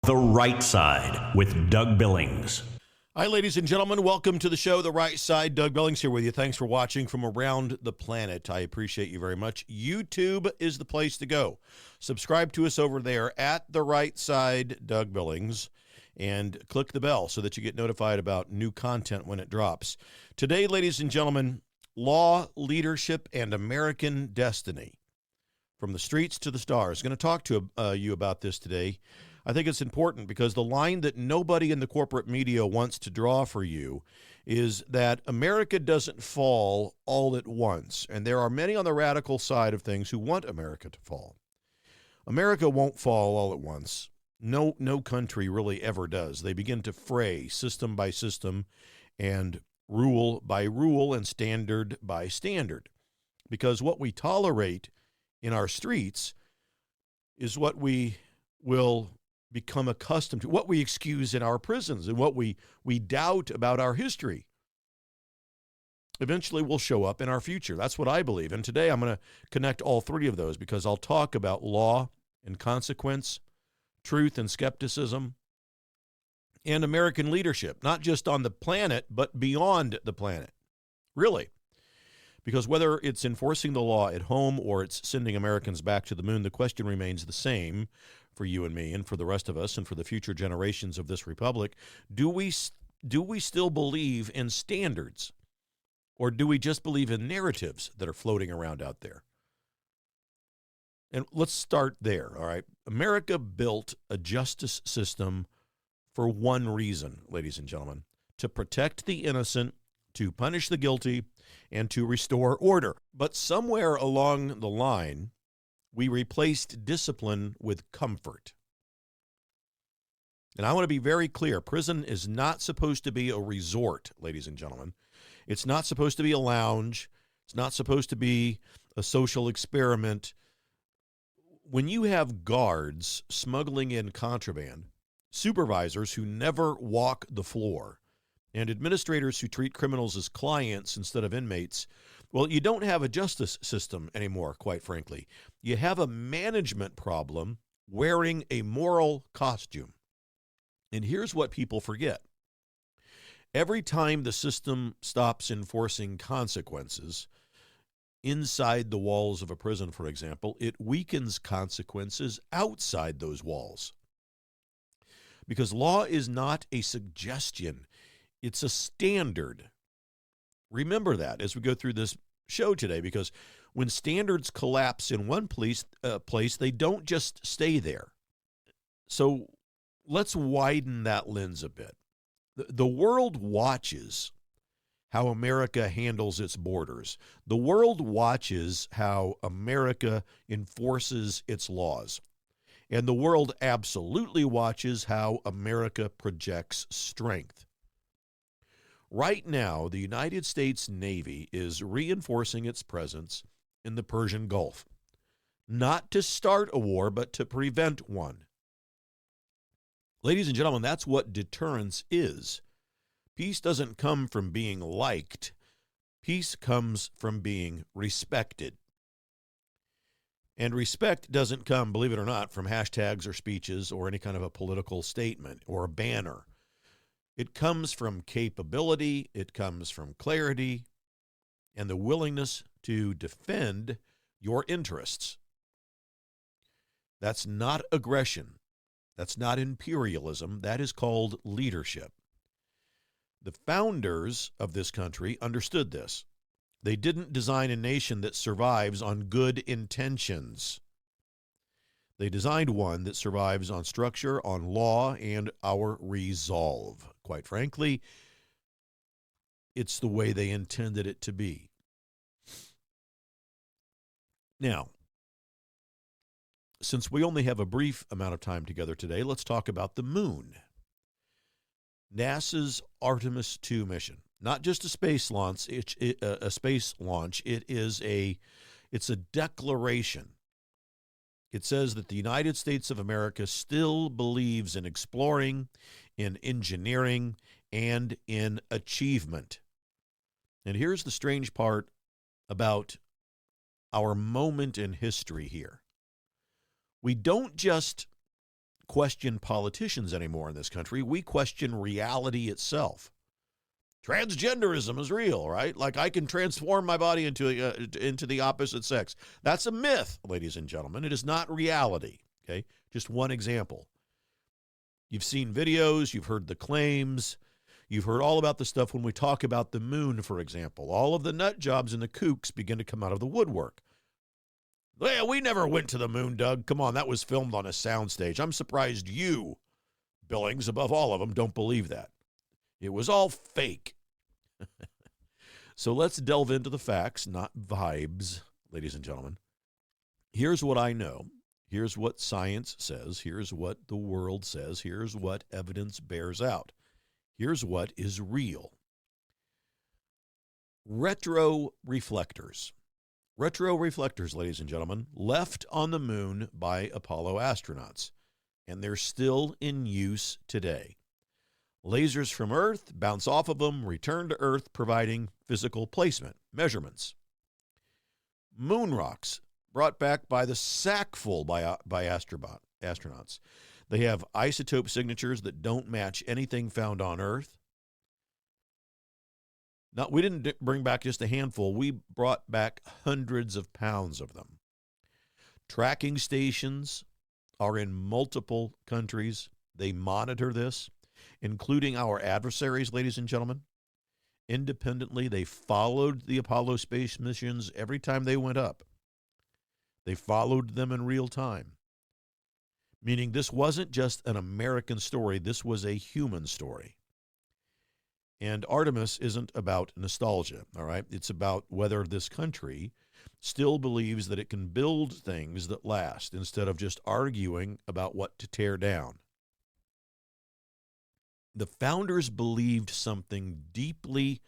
The Right Side with Doug Billings. Hi, ladies and gentlemen. Welcome to the show, The Right Side. Doug Billings here with you. Thanks for watching from around the planet. I appreciate you very much. YouTube is the place to go. Subscribe to us over there at The Right Side, Doug Billings, and click the bell so that you get notified about new content when it drops. Today, ladies and gentlemen, law, leadership, and American destiny. From the streets to the stars. Going to talk to you about this today. I think it's important because the line that nobody in the corporate media wants to draw for you is that America doesn't fall all at once. And there are many on the radical side of things who want America to fall. America won't fall all at once. No country really ever does. They begin to fray system by system and rule by rule and standard by standard. Because what we tolerate in our streets is what we will become accustomed to, what we excuse in our prisons, and what we doubt about our history eventually will show up in our future. That's what I believe. And today I'm going to connect all three of those because I'll talk about law and consequence, truth and skepticism, and American leadership, not just on the planet, but beyond the planet. Really. Because whether it's enforcing the law at home or it's sending Americans back to the moon, the question remains the same for you and me and for the rest of us and for the future generations of this republic. Do we still believe in standards, or do we just believe in narratives that are floating around out there? And let's start there, all right? America built a justice system for one reason, ladies and gentlemen: to protect the innocent, to punish the guilty, and to restore order. But somewhere along the line, we replaced discipline with comfort. And I want to be very clear. Prison is not supposed to be a resort, ladies and gentlemen. It's not supposed to be a lounge. It's not supposed to be a social experiment. When you have guards smuggling in contraband, supervisors who never walk the floor, and administrators who treat criminals as clients instead of inmates, well, you don't have a justice system anymore, quite frankly. You have a management problem wearing a moral costume. And here's what people forget. Every time the system stops enforcing consequences inside the walls of a prison, for example, it weakens consequences outside those walls. Because law is not a suggestion. It's a standard. Remember that as we go through this show today, because when standards collapse in one place, they don't just stay there. So let's widen that lens a bit. The world watches how America handles its borders. The world watches how America enforces its laws. And the world absolutely watches how America projects strength. Right now, the United States Navy is reinforcing its presence in the Persian Gulf, not to start a war, but to prevent one. Ladies and gentlemen, that's what deterrence is. Peace doesn't come from being liked. Peace comes from being respected. And respect doesn't come, believe it or not, from hashtags or speeches or any kind of a political statement or a banner. It comes from capability, it comes from clarity, and the willingness to defend your interests. That's not aggression. That's not imperialism. That is called leadership. The founders of this country understood this. They didn't design a nation that survives on good intentions. They designed one that survives on structure, on law, and our resolve. Quite frankly, it's the way they intended it to be. Now, since we only have a brief amount of time together today, let's talk about the moon. NASA's Artemis 2 mission. Not just a space launch, it's a declaration. It says that the United States of America still believes in exploring, in engineering, and in achievement. And here's the strange part about our moment in history here. We don't just question politicians anymore in this country. We question reality itself. Transgenderism is real, right? Like I can transform my body into the opposite sex. That's a myth, ladies and gentlemen. It is not reality, okay? Just one example. You've seen videos, you've heard the claims, you've heard all about the stuff when we talk about the moon, for example. All of the nut jobs and the kooks begin to come out of the woodwork. Well, we never went to the moon, Doug. Come on, that was filmed on a soundstage. I'm surprised you, Billings, above all of them, don't believe that. It was all fake. So let's delve into the facts, not vibes, ladies and gentlemen. Here's what I know. Here's what science says. Here's what the world says. Here's what evidence bears out. Here's what is real. Retroreflectors. Retroreflectors, ladies and gentlemen, left on the moon by Apollo astronauts, and they're still in use today. Lasers from Earth bounce off of them, return to Earth, providing physical placement, measurements. Moon rocks brought back by the sackful by astronauts. They have isotope signatures that don't match anything found on Earth. Now, we didn't bring back just a handful. We brought back hundreds of pounds of them. Tracking stations are in multiple countries. They monitor this, including our adversaries, ladies and gentlemen. Independently, they followed the Apollo space missions every time they went up. They followed them in real time, meaning this wasn't just an American story. This was a human story. And Artemis isn't about nostalgia, all right? It's about whether this country still believes that it can build things that last instead of just arguing about what to tear down. The founders believed something deeply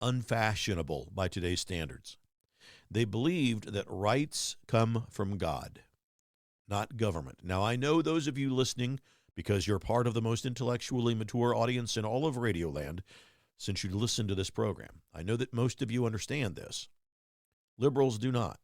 unfashionable by today's standards. They believed that rights come from God, not government. Now, I know those of you listening, because you're part of the most intellectually mature audience in all of Radioland, since you listen to this program. I know that most of you understand this. Liberals do not.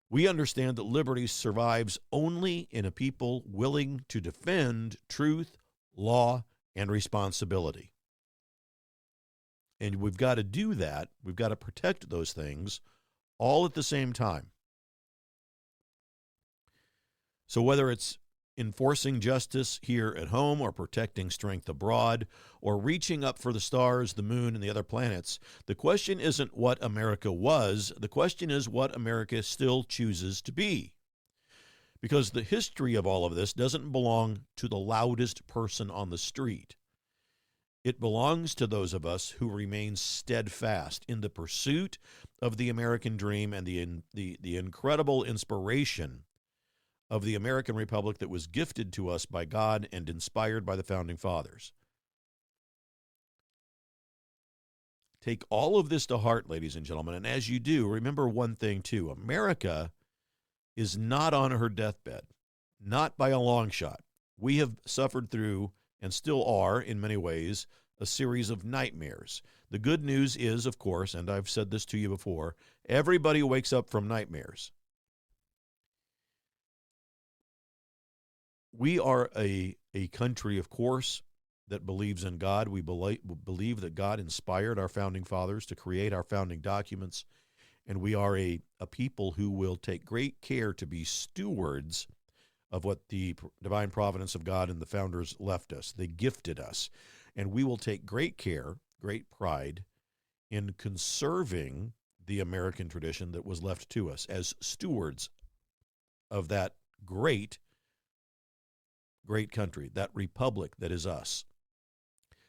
We understand that liberty survives only in a people willing to defend truth, law, and responsibility. And we've got to do that. We've got to protect those things all at the same time. So whether it's enforcing justice here at home or protecting strength abroad or reaching up for the stars, the moon, and the other planets, the question isn't what America was. The question is what America still chooses to be. Because the history of all of this doesn't belong to the loudest person on the street. It belongs to those of us who remain steadfast in the pursuit of the American dream and the incredible inspiration of the American Republic that was gifted to us by God and inspired by the Founding Fathers. Take all of this to heart, ladies and gentlemen, and as you do, remember one thing too. America is not on her deathbed, not by a long shot. We have suffered through, and still are in many ways, a series of nightmares. The good news is, of course, and I've said this to you before, everybody wakes up from nightmares. We are a country, of course, that believes in God. We believe that God inspired our founding fathers to create our founding documents, and we are a people who will take great care to be stewards of what the divine providence of God and the founders left us. They gifted us, and we will take great care, great pride in conserving the American tradition that was left to us as stewards of that great country, that republic that is us.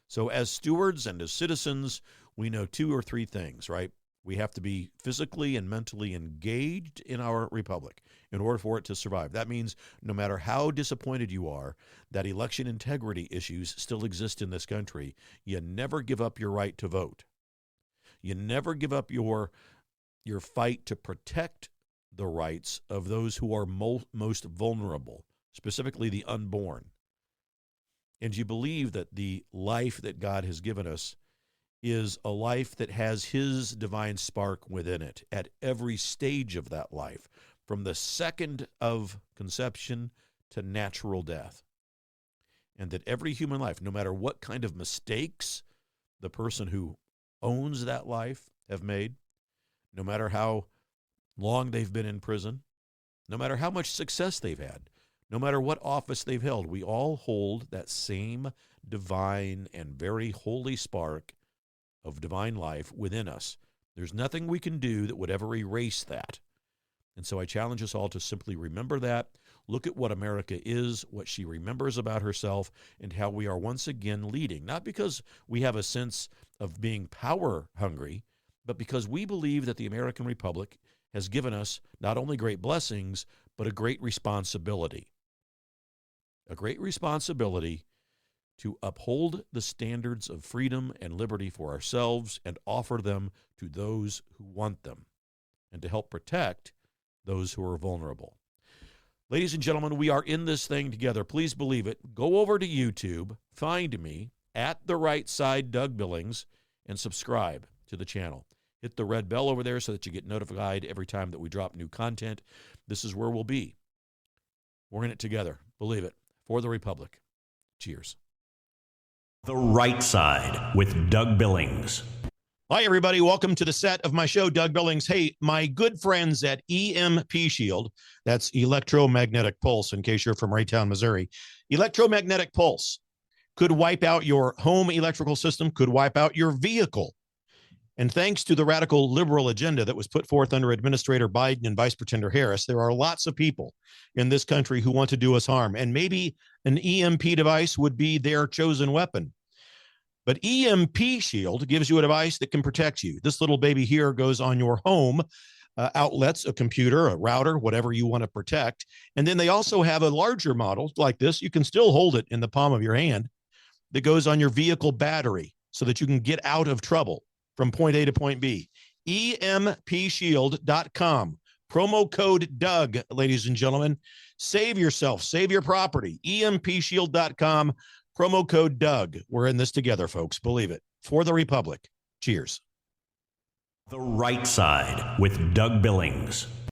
So as stewards and as citizens, we know two or three things, right? We have to be physically and mentally engaged in our republic in order for it to survive. That means no matter how disappointed you are that election integrity issues still exist in this country, you never give up your right to vote. You never give up your fight to protect the rights of those who are most vulnerable, specifically the unborn. And you believe that the life that God has given us is a life that has his divine spark within it at every stage of that life, from the second of conception to natural death. And that every human life, no matter what kind of mistakes the person who owns that life have made, no matter how long they've been in prison, no matter how much success they've had, no matter what office they've held, we all hold that same divine and very holy spark of divine life within us. There's nothing we can do that would ever erase that. And so I challenge us all to simply remember that, look at what America is, what she remembers about herself, and how we are once again leading, not because we have a sense of being power hungry, but because we believe that the American Republic has given us not only great blessings, but a great responsibility. A great responsibility to uphold the standards of freedom and liberty for ourselves and offer them to those who want them, and to help protect those who are vulnerable. Ladies and gentlemen, we are in this thing together. Please believe it. Go over to YouTube, find me at The Right Side, Doug Billings, and subscribe to the channel. Hit the red bell over there so that you get notified every time that we drop new content. This is where we'll be. We're in it together. Believe it. For the Republic. Cheers. The Right Side with Doug Billings. Hi, everybody. Welcome to the set of my show, Doug Billings. Hey, my good friends at EMP Shield, that's electromagnetic pulse, in case you're from Raytown, Missouri. Electromagnetic pulse could wipe out your home electrical system, could wipe out your vehicle. And thanks to the radical liberal agenda that was put forth under Administrator Biden and Vice Pretender Harris, there are lots of people in this country who want to do us harm. And maybe an EMP device would be their chosen weapon. But EMP Shield gives you a device that can protect you. This little baby here goes on your home outlets, a computer, a router, whatever you want to protect. And then they also have a larger model like this. You can still hold it in the palm of your hand that goes on your vehicle battery so that you can get out of trouble from point A to point B. EMPshield.com. Promo code Doug, ladies and gentlemen. Save yourself. Save your property. EMPshield.com. Promo code Doug. We're in this together, folks. Believe it. For the Republic. Cheers. The Right Side with Doug Billings.